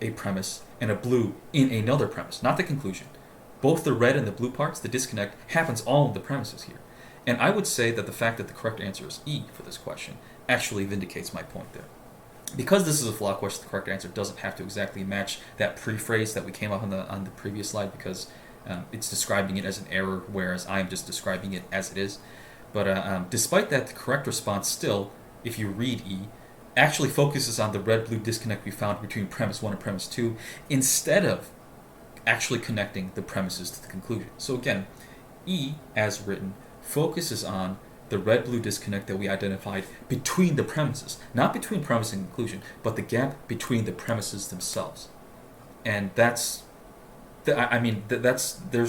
a premise and a blue in another premise, not the conclusion. Both the red and the blue parts, the disconnect, happens all in the premises here. And I would say that the fact that the correct answer is E for this question actually vindicates my point there. Because this is a flawed question, the correct answer doesn't have to exactly match that prephrase that we came up on the previous slide, because it's describing it as an error, whereas I'm just describing it as it is. But despite that, the correct response still, if you read E, actually focuses on the red-blue disconnect we found between premise 1 and premise 2, instead of actually connecting the premises to the conclusion. So again, E, as written, focuses on the red-blue disconnect that we identified between the premises. Not between premise and conclusion, but the gap between the premises themselves. And there's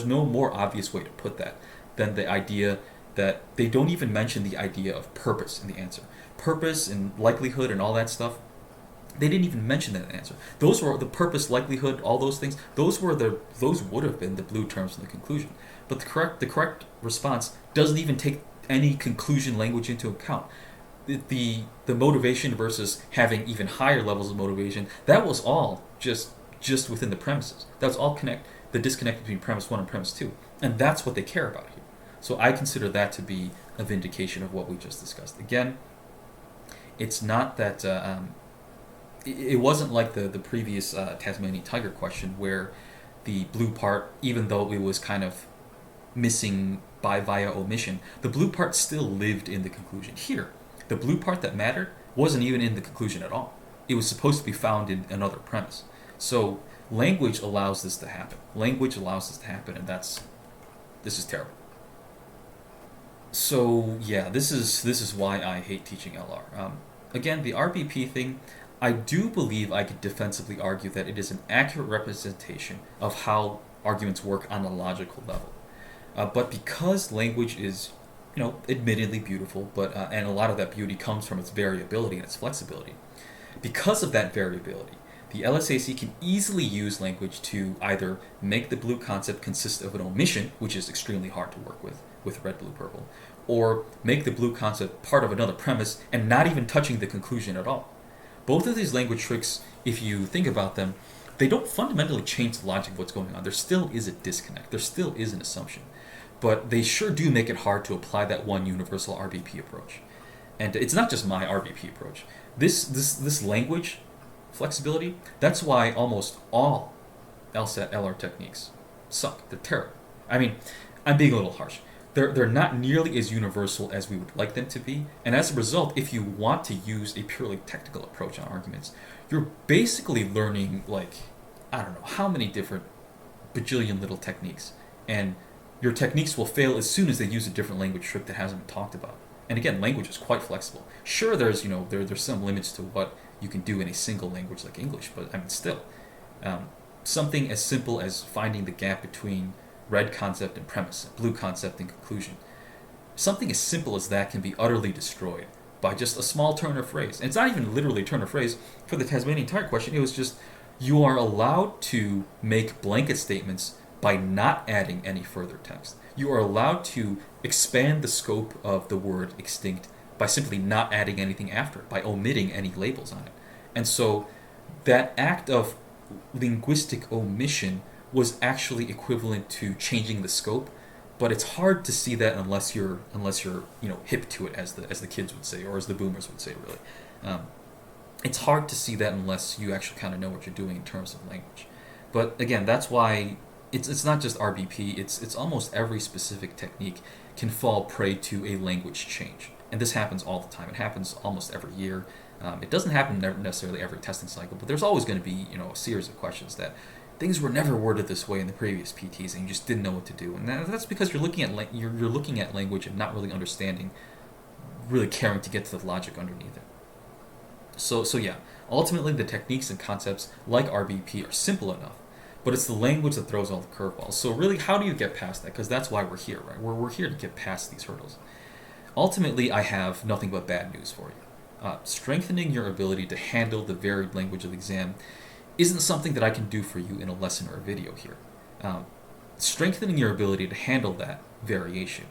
no more obvious way to put that than the idea that they don't even mention the idea of purpose in the answer. Purpose and likelihood and all that stuff, they didn't even mention that in the answer. Those were the purpose, likelihood, all those things. Those would have been the blue terms in the conclusion. But the correct response doesn't even take any conclusion language into account. The motivation versus having even higher levels of motivation, that was all just within the premises. That was all the disconnect between premise 1 and premise 2. And that's what they care about here. So I consider that to be a vindication of what we just discussed. Again, it's not that it wasn't like the previous Tasmanian tiger question where the blue part, even though it was kind of missing via omission, the blue part still lived in the conclusion. Here, the blue part that mattered wasn't even in the conclusion at all. It was supposed to be found in another premise. So language allows this to happen. And this is terrible. So yeah, this is why I hate teaching LR. Again, the RBP thing, I do believe I could defensively argue that it is an accurate representation of how arguments work on a logical level. But because language is, admittedly beautiful, but and a lot of that beauty comes from its variability and its flexibility. Because of that variability, the LSAC can easily use language to either make the blue concept consist of an omission, which is extremely hard to work with red, blue, purple, or make the blue concept part of another premise and not even touching the conclusion at all. Both of these language tricks, if you think about them, they don't fundamentally change the logic of what's going on. There still is a disconnect. There still is an assumption. But they sure do make it hard to apply that one universal RBP approach. And it's not just my RBP approach. This language flexibility, that's why almost all LSAT LR techniques suck. They're terrible. I mean, I'm being a little harsh. They're not nearly as universal as we would like them to be, and as a result, if you want to use a purely technical approach on arguments, you're basically learning, I don't know how many different bajillion little techniques, and your techniques will fail as soon as they use a different language trick that hasn't been talked about. And again, language is quite flexible. Sure, there's some limits to what you can do in a single language like English, but I mean, still, something as simple as finding the gap between red concept and premise, blue concept and conclusion. Something as simple as that can be utterly destroyed by just a small turn of phrase. And it's not even literally a turn of phrase. For the Tasmanian tiger question, it was just, you are allowed to make blanket statements by not adding any further text. You are allowed to expand the scope of the word extinct by simply not adding anything after it, by omitting any labels on it. And so that act of linguistic omission was actually equivalent to changing the scope but it's hard to see that unless you're hip to it, as the kids would say, or as the boomers would say, really. It's hard to see that unless you actually kind of know what you're doing in terms of language. But again, that's why it's not just RBP. It's almost every specific technique can fall prey to a language change, and this happens all the time. It happens almost every year. It doesn't happen necessarily every testing cycle, but there's always going to be a series of questions that things were never worded this way in the previous PTs, and you just didn't know what to do. And that's because you're looking at you're looking at language and not really understanding, really caring to get to the logic underneath it. So yeah, ultimately the techniques and concepts like RBP are simple enough, but it's the language that throws all the curveballs. So really, how do you get past that? Because that's why we're here, right? We're here to get past these hurdles. Ultimately, I have nothing but bad news for you. Strengthening your ability to handle the varied language of the exam isn't something that I can do for you in a lesson or a video here. Strengthening your ability to handle that variation,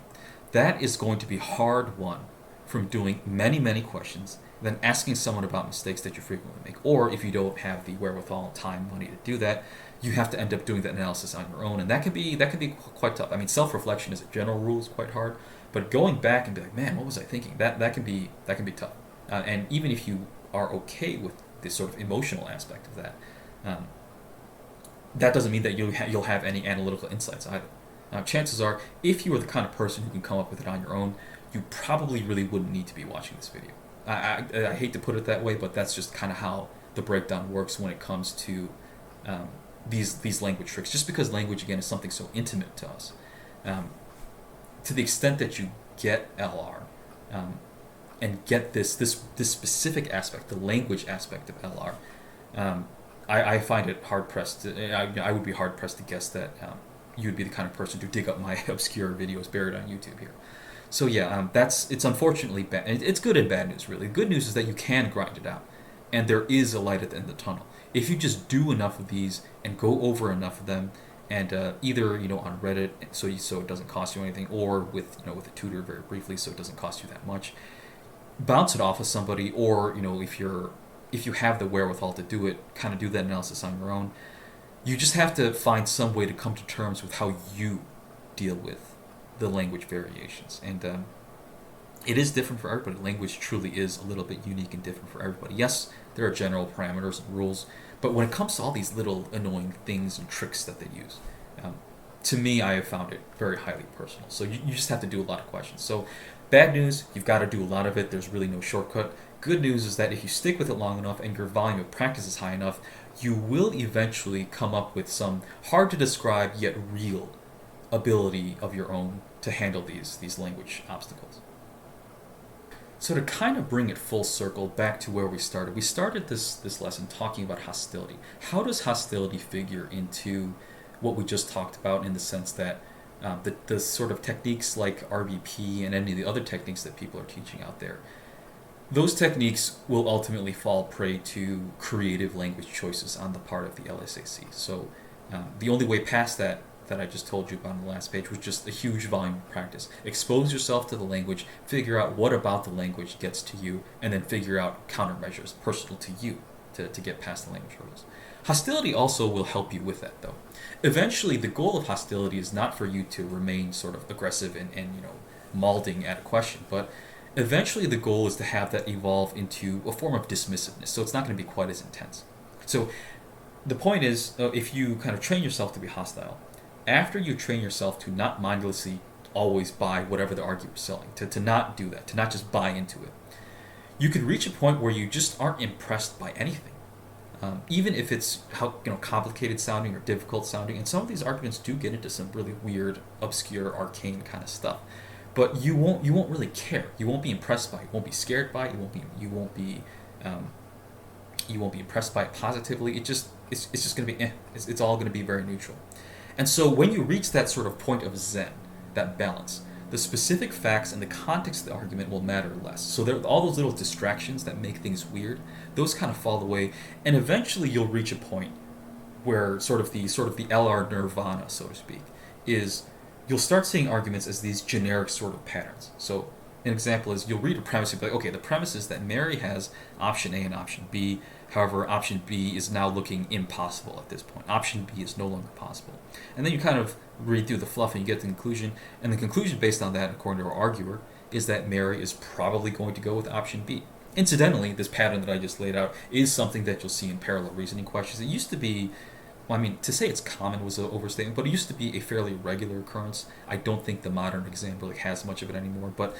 that is going to be hard won from doing many, many questions, then asking someone about mistakes that you frequently make. Or if you don't have the wherewithal, time, money to do that, you have to end up doing that analysis on your own, and that can be quite tough. I mean, self-reflection as a general rule is quite hard, but going back and be like, man, what was I thinking? That can be tough. And even if you are okay with this sort of emotional aspect of that, that doesn't mean that you'll have any analytical insights either. Chances are, if you are the kind of person who can come up with it on your own, you probably really wouldn't need to be watching this video. I hate to put it that way, but that's just kind of how the breakdown works when it comes to these language tricks. Just because language, again, is something so intimate to us, to the extent that you get LR and get this specific aspect, the language aspect of LR, I find it hard pressed. I would be hard pressed to guess that you would be the kind of person to dig up my obscure videos buried on YouTube here. So yeah, it's unfortunately bad. It's good and bad news, really. Good news is that you can grind it out, and there is a light at the end of the tunnel. If you just do enough of these and go over enough of them, and either on Reddit, so it doesn't cost you anything, or with a tutor very briefly, so it doesn't cost you that much. Bounce it off of somebody, or if you have the wherewithal to do it, kind of do that analysis on your own. You just have to find some way to come to terms with how you deal with the language variations. And it is different for everybody. Language truly is a little bit unique and different for everybody. Yes, there are general parameters and rules, but when it comes to all these little annoying things and tricks that they use, to me, I have found it very highly personal. So you just have to do a lot of questions. So bad news, you've got to do a lot of it. There's really no shortcut. Good news is that if you stick with it long enough and your volume of practice is high enough, you will eventually come up with some hard to describe yet real ability of your own to handle these language obstacles. So to kind of bring it full circle back to where we started this lesson talking about hostility. How does hostility figure into what we just talked about, in the sense that the sort of techniques like RBP and any of the other techniques that people are teaching out there, those techniques will ultimately fall prey to creative language choices on the part of the LSAC. So the only way past that I just told you about on the last page was just a huge volume of practice. Expose yourself to the language, figure out what about the language gets to you, and then figure out countermeasures personal to you to get past the language hurdles. Hostility also will help you with that, though. Eventually, the goal of hostility is not for you to remain sort of aggressive and mauling at a question, but eventually the goal is to have that evolve into a form of dismissiveness, so it's not going to be quite as intense. So the point is, if you kind of train yourself to be hostile, after you train yourself to not mindlessly always buy whatever the argument is selling, to not do that, to not just buy into it, you could reach a point where you just aren't impressed by anything. Even if it's complicated sounding or difficult sounding, and some of these arguments do get into some really weird, obscure, arcane kind of stuff. But you won't really care. You won't be impressed by it. You won't be scared by it. You won't be impressed by it positively. It's just gonna be It's all gonna be very neutral. And so when you reach that sort of point of zen, that balance, the specific facts and the context of the argument will matter less. So all those little distractions that make things weird, those kind of fall away, and eventually you'll reach a point where sort of the LR nirvana, so to speak, is you'll start seeing arguments as these generic sort of patterns. So An example is you'll read a premise and be like, okay, the premise is that Mary has option A and option B. However, option B is now looking impossible at this point. Option B is no longer possible. And then you kind of read through the fluff and you get to the conclusion. And the conclusion based on that, according to our arguer, is that Mary is probably going to go with option B. Incidentally, this pattern that I just laid out is something that you'll see in parallel reasoning questions. It used to be, well, I mean, to say it's common was an overstatement, but it used to be a fairly regular occurrence. I don't think the modern exam really has much of it anymore, but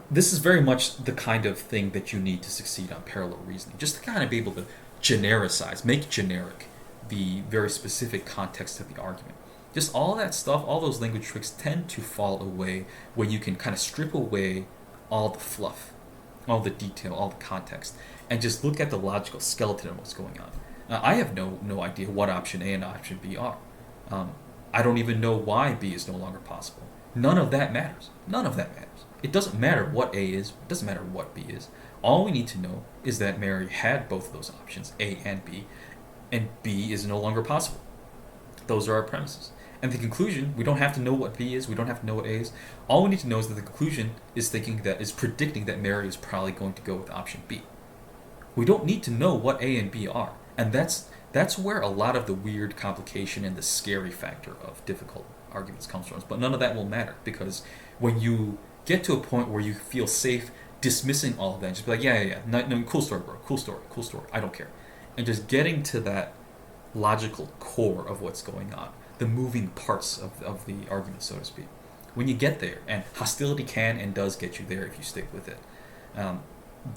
this is very much the kind of thing that you need to succeed on parallel reasoning, just to kind of be able to genericize, make generic the very specific context of the argument. Just all that stuff, all those language tricks tend to fall away when you can kind of strip away all the fluff, all the detail, all the context, and just look at the logical skeleton of what's going on. I have no idea what option A and option B are. I don't even know why B is no longer possible. None of that matters. None of that matters. It doesn't matter what A is. It doesn't matter what B is. All we need to know is that Mary had both of those options, A and B is no longer possible. Those are our premises. And the conclusion, we don't have to know what B is, we don't have to know what A is. All we need to know is that the conclusion is predicting that Mary is probably going to go with option B. We don't need to know what A and B are. And that's where a lot of the weird complication and the scary factor of difficult arguments comes from. But none of that will matter, because when you get to a point where you feel safe dismissing all of that, just be like, yeah, no, cool story, bro, cool story, I don't care. And just getting to that logical core of what's going on, the moving parts of the argument, so to speak. When you get there, and hostility can and does get you there if you stick with it,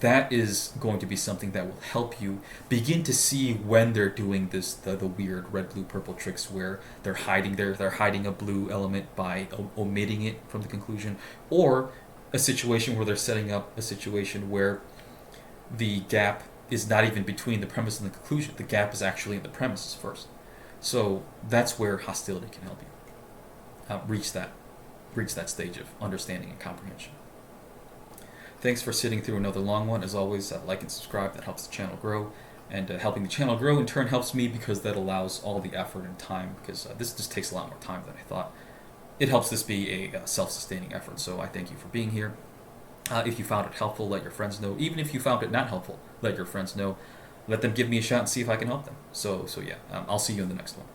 that is going to be something that will help you begin to see when they're doing the weird red, blue, purple tricks where they're hiding a blue element by omitting it from the conclusion, or a situation where they're setting up a situation where the gap is not even between the premise and the conclusion. The gap is actually in the premises first. So that's where hostility can help you reach that stage of understanding and comprehension. Thanks for sitting through another long one. As always, like and subscribe. That helps the channel grow. And helping the channel grow in turn helps me, because that allows all the effort and time, because this just takes a lot more time than I thought. It helps this be a self-sustaining effort, so I thank you for being here. If you found it helpful, let your friends know. Even if you found it not helpful, let your friends know. Let them give me a shot and see if I can help them. So yeah, I'll see you in the next one.